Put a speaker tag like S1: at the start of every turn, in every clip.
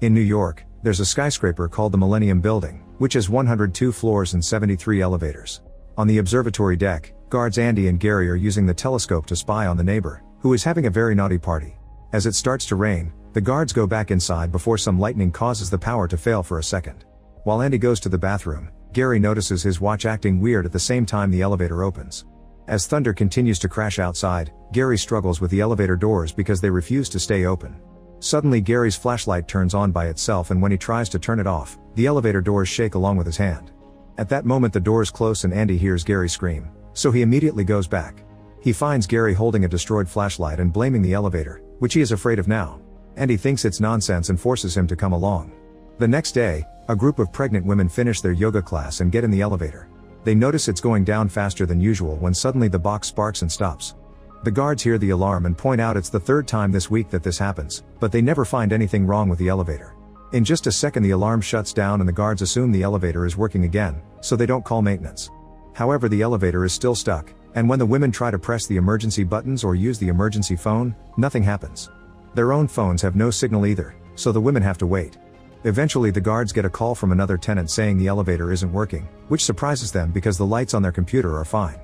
S1: In New York, there's a skyscraper called the Millennium Building, which has 102 floors and 73 elevators. On the observatory deck, guards Andy and Gary are using the telescope to spy on the neighbor, who is having a very naughty party. As it starts to rain, the guards go back inside before some lightning causes the power to fail for a second. While Andy goes to the bathroom, Gary notices his watch acting weird at the same time the elevator opens. As thunder continues to crash outside, Gary struggles with the elevator doors because they refuse to stay open. Suddenly Gary's flashlight turns on by itself, and when he tries to turn it off, the elevator doors shake along with his hand. At that moment the doors close and Andy hears Gary scream, so he immediately goes back. He finds Gary holding a destroyed flashlight and blaming the elevator, which he is afraid of now. Andy thinks it's nonsense and forces him to come along. The next day, a group of pregnant women finish their yoga class and get in the elevator. They notice it's going down faster than usual when suddenly the box sparks and stops. The guards hear the alarm and point out it's the third time this week that this happens, but they never find anything wrong with the elevator. In just a second the alarm shuts down and the guards assume the elevator is working again, so they don't call maintenance. However, the elevator is still stuck, and when the women try to press the emergency buttons or use the emergency phone, nothing happens. Their own phones have no signal either, so the women have to wait. Eventually the guards get a call from another tenant saying the elevator isn't working, which surprises them because the lights on their computer are fine.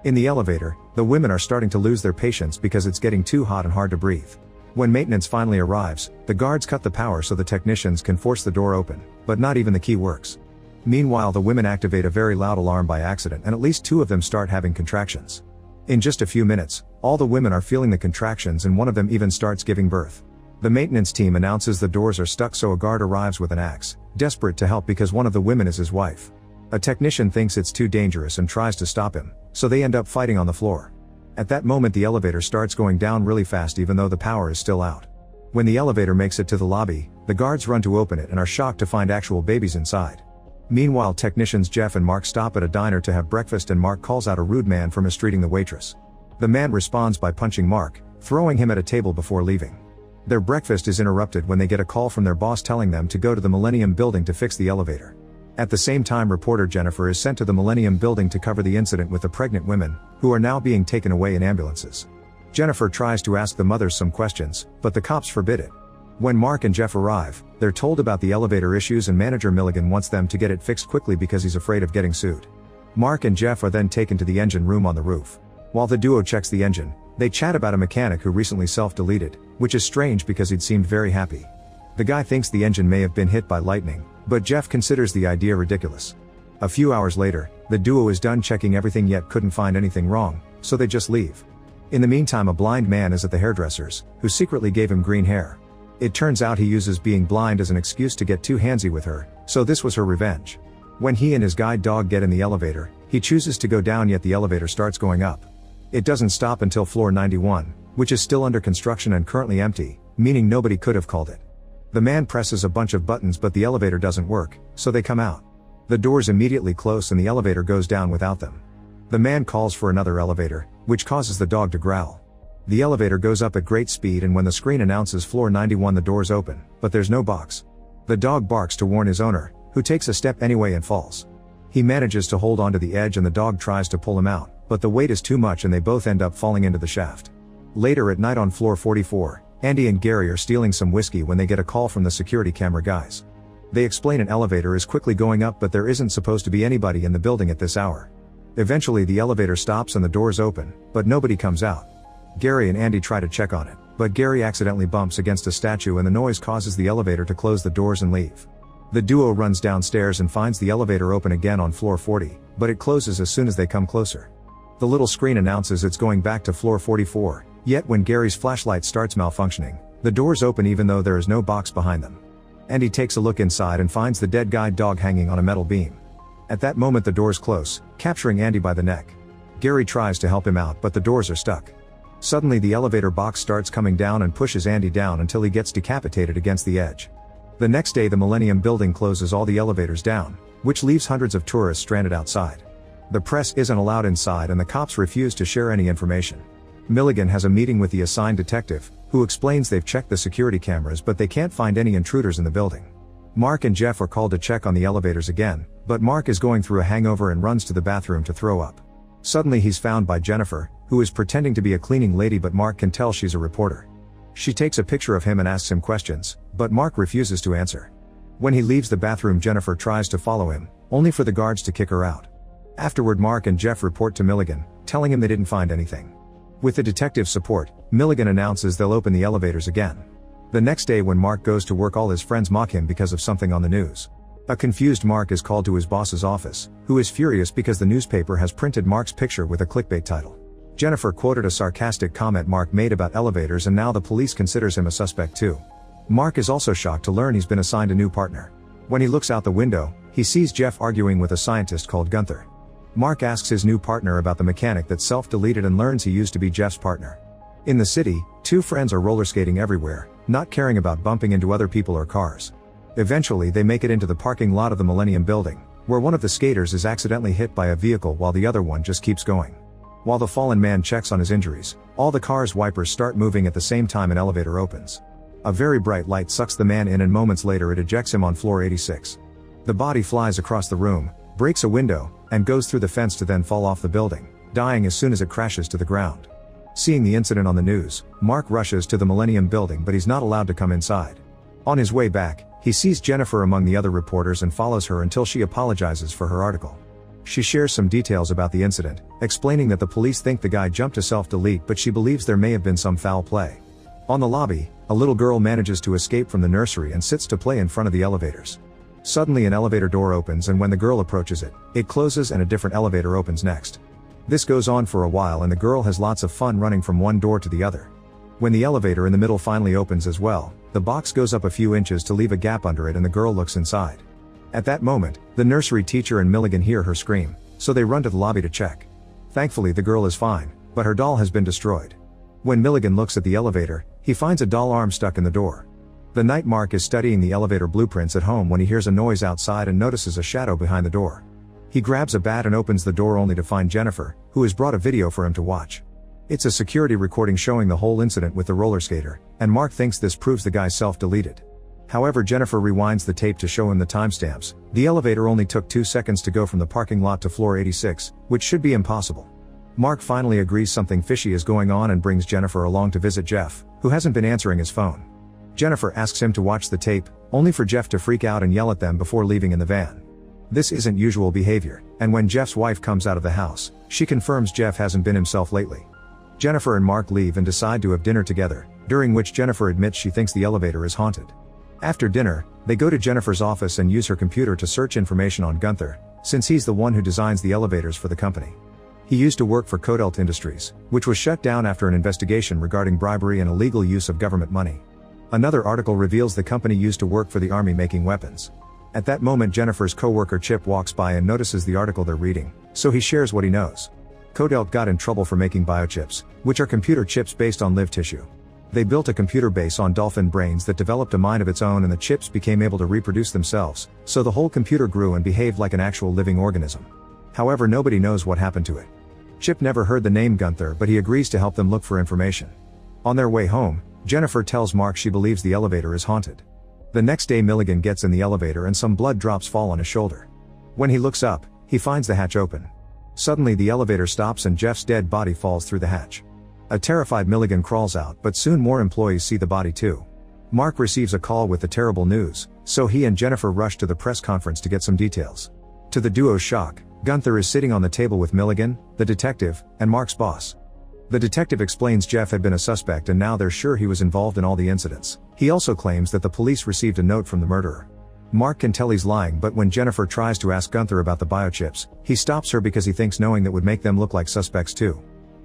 S1: In the elevator, the women are starting to lose their patience because it's getting too hot and hard to breathe. When maintenance finally arrives, the guards cut the power so the technicians can force the door open, but not even the key works. Meanwhile, the women activate a very loud alarm by accident and at least 2 of them start having contractions. In just a few minutes, all the women are feeling the contractions and one of them even starts giving birth. The maintenance team announces the doors are stuck, so a guard arrives with an axe, desperate to help because one of the women is his wife. A technician thinks it's too dangerous and tries to stop him, so they end up fighting on the floor. At that moment the elevator starts going down really fast even though the power is still out. When the elevator makes it to the lobby, the guards run to open it and are shocked to find actual babies inside. Meanwhile, technicians Jeff and Mark stop at a diner to have breakfast and Mark calls out a rude man for mistreating the waitress. The man responds by punching Mark, throwing him at a table before leaving. Their breakfast is interrupted when they get a call from their boss telling them to go to the Millennium Building to fix the elevator. At the same time, reporter Jennifer is sent to the Millennium Building to cover the incident with the pregnant women, who are now being taken away in ambulances. Jennifer tries to ask the mothers some questions, but the cops forbid it. When Mark and Jeff arrive, they're told about the elevator issues and manager Milligan wants them to get it fixed quickly because he's afraid of getting sued. Mark and Jeff are then taken to the engine room on the roof. While the duo checks the engine, they chat about a mechanic who recently self-deleted, which is strange because he'd seemed very happy. The guy thinks the engine may have been hit by lightning, but Jeff considers the idea ridiculous. A few hours later, the duo is done checking everything yet couldn't find anything wrong, so they just leave. In the meantime, a blind man is at the hairdresser's, who secretly gave him green hair. It turns out he uses being blind as an excuse to get too handsy with her, so this was her revenge. When he and his guide dog get in the elevator, he chooses to go down, yet the elevator starts going up. It doesn't stop until floor 91, which is still under construction and currently empty, meaning nobody could have called it. The man presses a bunch of buttons but the elevator doesn't work, so they come out. The doors immediately close and the elevator goes down without them. The man calls for another elevator, which causes the dog to growl. The elevator goes up at great speed and when the screen announces floor 91 the doors open, but there's no box. The dog barks to warn his owner, who takes a step anyway and falls. He manages to hold onto the edge and the dog tries to pull him out, but the weight is too much and they both end up falling into the shaft. Later at night on floor 44, Andy and Gary are stealing some whiskey when they get a call from the security camera guys. They explain an elevator is quickly going up but there isn't supposed to be anybody in the building at this hour. Eventually the elevator stops and the doors open, but nobody comes out. Gary and Andy try to check on it, but Gary accidentally bumps against a statue and the noise causes the elevator to close the doors and leave. The duo runs downstairs and finds the elevator open again on floor 40, but it closes as soon as they come closer. The little screen announces it's going back to floor 44, yet when Gary's flashlight starts malfunctioning, the doors open even though there is no box behind them. Andy takes a look inside and finds the dead guide dog hanging on a metal beam. At that moment the doors close, capturing Andy by the neck. Gary tries to help him out but the doors are stuck. Suddenly the elevator box starts coming down and pushes Andy down until he gets decapitated against the edge. The next day the Millennium Building closes all the elevators down, which leaves hundreds of tourists stranded outside. The press isn't allowed inside and the cops refuse to share any information. Milligan has a meeting with the assigned detective, who explains they've checked the security cameras but they can't find any intruders in the building. Mark and Jeff are called to check on the elevators again, but Mark is going through a hangover and runs to the bathroom to throw up. Suddenly he's found by Jennifer, who is pretending to be a cleaning lady but Mark can tell she's a reporter. She takes a picture of him and asks him questions, but Mark refuses to answer. When he leaves the bathroom, Jennifer tries to follow him, only for the guards to kick her out. Afterward, Mark and Jeff report to Milligan, telling him they didn't find anything. With the detective's support, Milligan announces they'll open the elevators again. The next day when Mark goes to work, all his friends mock him because of something on the news. A confused Mark is called to his boss's office, who is furious because the newspaper has printed Mark's picture with a clickbait title. Jennifer quoted a sarcastic comment Mark made about elevators, and now the police considers him a suspect too. Mark is also shocked to learn he's been assigned a new partner. When he looks out the window, he sees Jeff arguing with a scientist called Gunther. Mark asks his new partner about the mechanic that self-deleted and learns he used to be Jeff's partner. In the city, two friends are roller skating everywhere, not caring about bumping into other people or cars. Eventually they make it into the parking lot of the Millennium Building, where one of the skaters is accidentally hit by a vehicle while the other one just keeps going. While the fallen man checks on his injuries, all the car's wipers start moving at the same time. An elevator opens. A very bright light sucks the man in, and moments later it ejects him on floor 86. The body flies across the room, breaks a window, and goes through the fence to then fall off the building, dying as soon as it crashes to the ground. Seeing the incident on the news, Mark rushes to the Millennium Building, but he's not allowed to come inside. On his way back, he sees Jennifer among the other reporters and follows her until she apologizes for her article. She shares some details about the incident, explaining that the police think the guy jumped to self-delete, but she believes there may have been some foul play. On the lobby, a little girl manages to escape from the nursery and sits to play in front of the elevators. Suddenly an elevator door opens, and when the girl approaches it, it closes and a different elevator opens next. This goes on for a while, and the girl has lots of fun running from one door to the other. When the elevator in the middle finally opens as well, the box goes up a few inches to leave a gap under it, and the girl looks inside. At that moment, the nursery teacher and Milligan hear her scream, so they run to the lobby to check. Thankfully the girl is fine, but her doll has been destroyed. When Milligan looks at the elevator, he finds a doll arm stuck in the door. The night Mark is studying the elevator blueprints at home when he hears a noise outside and notices a shadow behind the door. He grabs a bat and opens the door, only to find Jennifer, who has brought a video for him to watch. It's a security recording showing the whole incident with the roller skater, and Mark thinks this proves the guy self-deleted. However, Jennifer rewinds the tape to show him the timestamps. The elevator only took 2 seconds to go from the parking lot to floor 86, which should be impossible. Mark finally agrees something fishy is going on and brings Jennifer along to visit Jeff, who hasn't been answering his phone. Jennifer asks him to watch the tape, only for Jeff to freak out and yell at them before leaving in the van. This isn't usual behavior, and when Jeff's wife comes out of the house, she confirms Jeff hasn't been himself lately. Jennifer and Mark leave and decide to have dinner together, during which Jennifer admits she thinks the elevator is haunted. After dinner, they go to Jennifer's office and use her computer to search information on Gunther, since he's the one who designs the elevators for the company. He used to work for Kodelt Industries, which was shut down after an investigation regarding bribery and illegal use of government money. Another article reveals the company used to work for the army making weapons. At that moment, Jennifer's co-worker Chip walks by and notices the article they're reading, so he shares what he knows. Kodelt got in trouble for making biochips, which are computer chips based on live tissue. They built a computer base on dolphin brains that developed a mind of its own, and the chips became able to reproduce themselves, so the whole computer grew and behaved like an actual living organism. However, nobody knows what happened to it. Chip never heard the name Gunther, but he agrees to help them look for information. On their way home, Jennifer tells Mark she believes the elevator is haunted. The next day, Milligan gets in the elevator and some blood drops fall on his shoulder. When he looks up, he finds the hatch open. Suddenly the elevator stops and Jeff's dead body falls through the hatch. A terrified Milligan crawls out, but soon more employees see the body too. Mark receives a call with the terrible news, so he and Jennifer rush to the press conference to get some details. To the duo's shock, Gunther is sitting on the table with Milligan, the detective, and Mark's boss. The detective explains Jeff had been a suspect and now they're sure he was involved in all the incidents. He also claims that the police received a note from the murderer. Mark can tell he's lying, but when Jennifer tries to ask Gunther about the biochips, he stops her because he thinks knowing that would make them look like suspects too.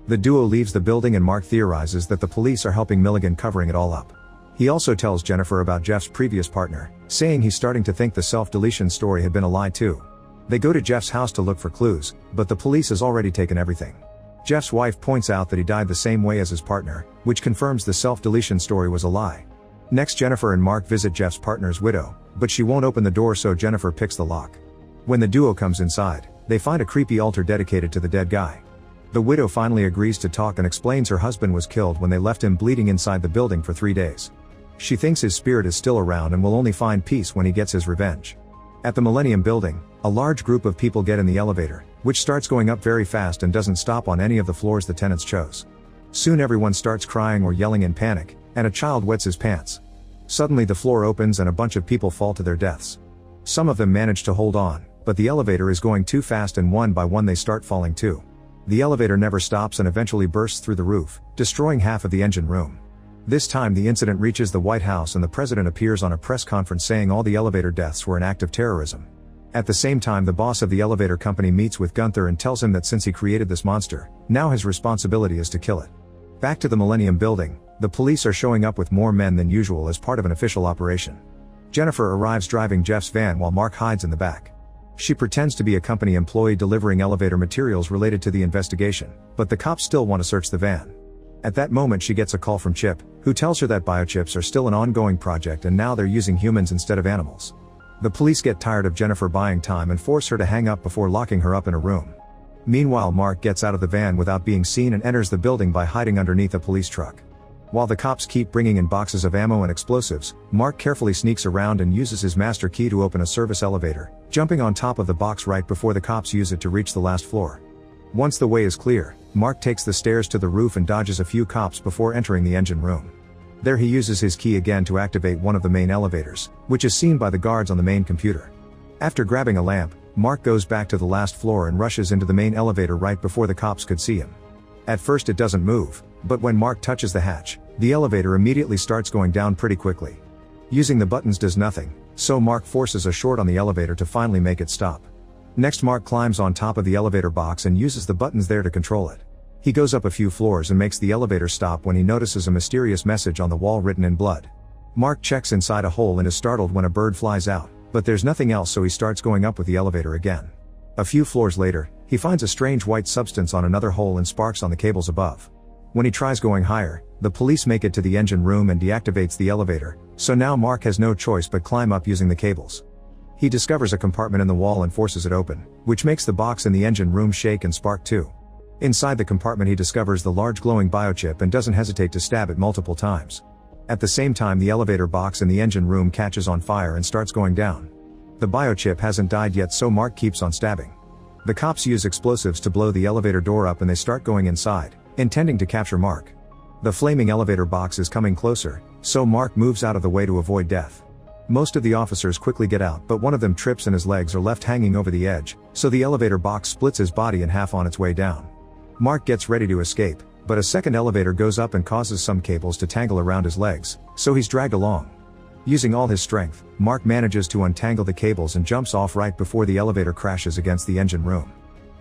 S1: The duo leaves the building and Mark theorizes that the police are helping Milligan covering it all up. He also tells Jennifer about Jeff's previous partner, saying he's starting to think the self-deletion story had been a lie too. They go to Jeff's house to look for clues, but the police has already taken everything. Jeff's wife points out that he died the same way as his partner, which confirms the self-deletion story was a lie. Next, Jennifer and Mark visit Jeff's partner's widow, but she won't open the door, so Jennifer picks the lock. When the duo comes inside, they find a creepy altar dedicated to the dead guy. The widow finally agrees to talk and explains her husband was killed when they left him bleeding inside the building for 3 days. She thinks his spirit is still around and will only find peace when he gets his revenge. At the Millennium Building, a large group of people get in the elevator, which starts going up very fast and doesn't stop on any of the floors the tenants chose. Soon everyone starts crying or yelling in panic, and a child wets his pants. Suddenly the floor opens and a bunch of people fall to their deaths. Some of them manage to hold on, but the elevator is going too fast and one by one they start falling too. The elevator never stops and eventually bursts through the roof, destroying half of the engine room. This time the incident reaches the White House and the president appears on a press conference saying all the elevator deaths were an act of terrorism. At the same time the boss of the elevator company meets with Gunther and tells him that since he created this monster, now his responsibility is to kill it. Back to the Millennium Building, the police are showing up with more men than usual as part of an official operation. Jennifer arrives driving Jeff's van while Mark hides in the back. She pretends to be a company employee delivering elevator materials related to the investigation, but the cops still want to search the van. At that moment she gets a call from Chip, who tells her that biochips are still an ongoing project and now they're using humans instead of animals. The police get tired of Jennifer buying time and force her to hang up before locking her up in a room. Meanwhile Mark gets out of the van without being seen and enters the building by hiding underneath a police truck. While the cops keep bringing in boxes of ammo and explosives, Mark carefully sneaks around and uses his master key to open a service elevator, jumping on top of the box right before the cops use it to reach the last floor. Once the way is clear, Mark takes the stairs to the roof and dodges a few cops before entering the engine room. There he uses his key again to activate one of the main elevators, which is seen by the guards on the main computer. After grabbing a lamp, Mark goes back to the last floor and rushes into the main elevator right before the cops could see him. At first it doesn't move, but when Mark touches the hatch, the elevator immediately starts going down pretty quickly. Using the buttons does nothing, so Mark forces a short on the elevator to finally make it stop. Next Mark climbs on top of the elevator box and uses the buttons there to control it. He goes up a few floors and makes the elevator stop when he notices a mysterious message on the wall written in blood. Mark checks inside a hole and is startled when a bird flies out, but there's nothing else so he starts going up with the elevator again. A few floors later, he finds a strange white substance on another hole and sparks on the cables above. When he tries going higher, the police make it to the engine room and deactivates the elevator, so now Mark has no choice but climb up using the cables. He discovers a compartment in the wall and forces it open, which makes the box in the engine room shake and spark too. Inside the compartment he discovers the large glowing biochip and doesn't hesitate to stab it multiple times. At the same time the elevator box in the engine room catches on fire and starts going down. The biochip hasn't died yet so Mark keeps on stabbing. The cops use explosives to blow the elevator door up and they start going inside, intending to capture Mark. The flaming elevator box is coming closer, so Mark moves out of the way to avoid death. Most of the officers quickly get out but one of them trips and his legs are left hanging over the edge, so the elevator box splits his body in half on its way down. Mark gets ready to escape, but a second elevator goes up and causes some cables to tangle around his legs, so he's dragged along. Using all his strength, Mark manages to untangle the cables and jumps off right before the elevator crashes against the engine room.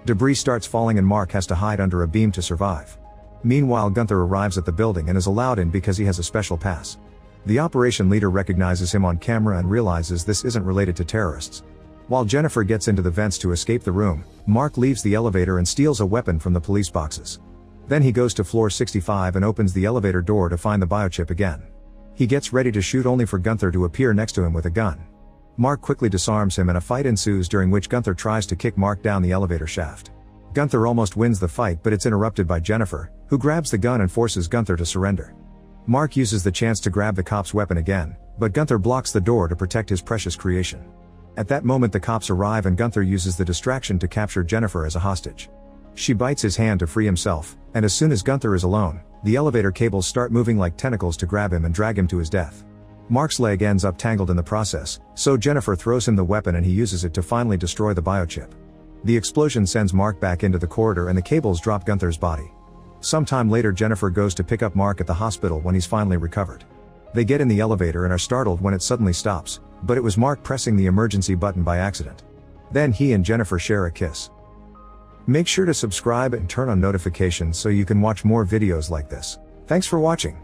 S1: Debris starts falling and Mark has to hide under a beam to survive. Meanwhile Gunther arrives at the building and is allowed in because he has a special pass. The operation leader recognizes him on camera and realizes this isn't related to terrorists. While Jennifer gets into the vents to escape the room, Mark leaves the elevator and steals a weapon from the police boxes. Then he goes to floor 65 and opens the elevator door to find the biochip again. He gets ready to shoot only for Gunther to appear next to him with a gun. Mark quickly disarms him and a fight ensues during which Gunther tries to kick Mark down the elevator shaft. Gunther almost wins the fight but it's interrupted by Jennifer, who grabs the gun and forces Gunther to surrender. Mark uses the chance to grab the cop's weapon again, but Gunther blocks the door to protect his precious creation. At that moment the cops arrive and Gunther uses the distraction to capture Jennifer as a hostage. She bites his hand to free himself, and as soon as Gunther is alone, the elevator cables start moving like tentacles to grab him and drag him to his death. Mark's leg ends up tangled in the process, so Jennifer throws him the weapon and he uses it to finally destroy the biochip. The explosion sends Mark back into the corridor and the cables drop Gunther's body. Sometime later Jennifer goes to pick up Mark at the hospital when he's finally recovered. They get in the elevator and are startled when it suddenly stops, but it was Mark pressing the emergency button by accident. Then he and Jennifer share a kiss. Make sure to subscribe and turn on notifications so you can watch more videos like this. Thanks for watching.